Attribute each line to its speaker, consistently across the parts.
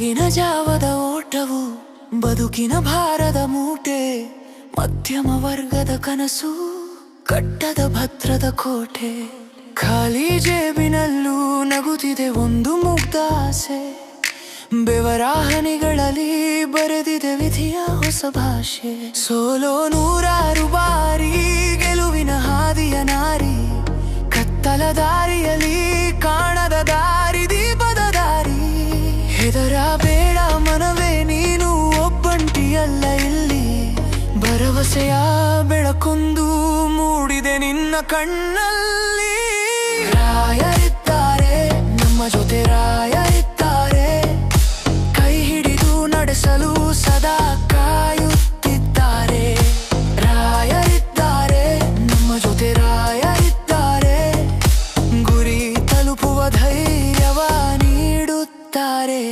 Speaker 1: ಬೆಳಗಿನ ಜಾವದ ಓಟವು ಬದುಕಿನ ಭಾರದ ಮೂಟೆ, ಮಧ್ಯಮ ವರ್ಗದ ಕನಸು ಕಟ್ಟದ ಭದ್ರದ ಕೋಟೆ. ಖಾಲಿ ಜೇಬಿನಲ್ಲೂ ನಗುತ್ತಿದೆ ಒಂದು ಮುಗ್ಧ ಆಸೆ, ಬೆವರ ಹನಿಗಳಲ್ಲಿ ಬರೆದಿದೆ ವಿಧಿಯ ಹೊಸ ಭಾಷೆ. ಸೋಲೋ ನೂರಾರು ಬಾರಿ, ಗೆಲುವಿನ ಹಾದಿಯ ನಾರಿ, ಕತ್ತಲ ದಾರಿಯಲ್ಲಿ ಕಾಣದ ದಾರಿ ದೀಪದ ದಾರಿ. ಹೆದರ ಬೇಡ ಮನವೇ, ನೀನು ಒಬ್ಬಂಟಿಯಲ್ಲ ಇಲ್ಲಿ, ಭರವಸೆಯ ಬೆಳಕೊಂದು ಮೂಡಿದೆ ನಿನ್ನ ಕಣ್ಣಲ್ಲಿ. ರಾಯರಿದ್ದಾರೆ ನಮ್ಮ ಜೊತೆ, ರಾಯರಿದ್ದಾರೆ ಕೈ ಹಿಡಿದು ನಡೆಸಲು ಸದಾ ಕಾಯುತ್ತಿದ್ದಾರೆ. ರಾಯರಿದ್ದಾರೆ ನಮ್ಮ ಜೊತೆ, ರಾಯರಿದ್ದಾರೆ ಗುರಿ ತಲುಪುವ ಧೈರ್ಯವ ನೀಡುತ್ತಾರೆ.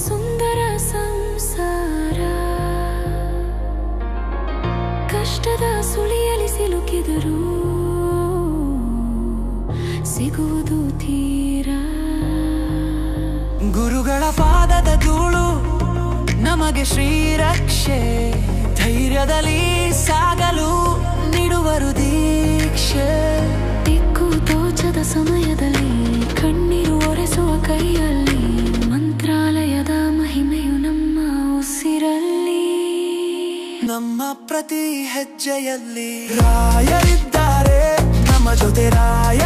Speaker 1: ಸುಂದರ ಸಂಸಾರ, ಕಷ್ಟದ ಸುಳಿಯಲಿ ಸಿಲುಕಿದರು ಸಿಗುವುದು ತೀರ. ಗುರುಗಳ ಪಾದದ ಧೂಳು ನಮಗೆ ಶ್ರೀರಕ್ಷೆ, ಧೈರ್ಯದಲ್ಲಿ ಸಾಗಲು ನೀಡುವರು ದೀಕ್ಷೆ. ದಿಕ್ಕು ತೋಚದ ಸಮಯದಲ್ಲಿ ಕಣ್ಣೀರು ಒರೆಸುವ ಕೈಯಲ್ಲಿ, ಮಂತ್ರಾಲಯದ ಮಹಿಮೆಯು ನಮ್ಮ ಉಸಿರಲ್ಲಿ, ನಮ್ಮ ಪ್ರತಿ ಹೆಜ್ಜೆಯಲ್ಲಿ. ರಾಯರಿದ್ದಾರೆ ನಮ್ಮ ಜೊತೆ, ರಾಯ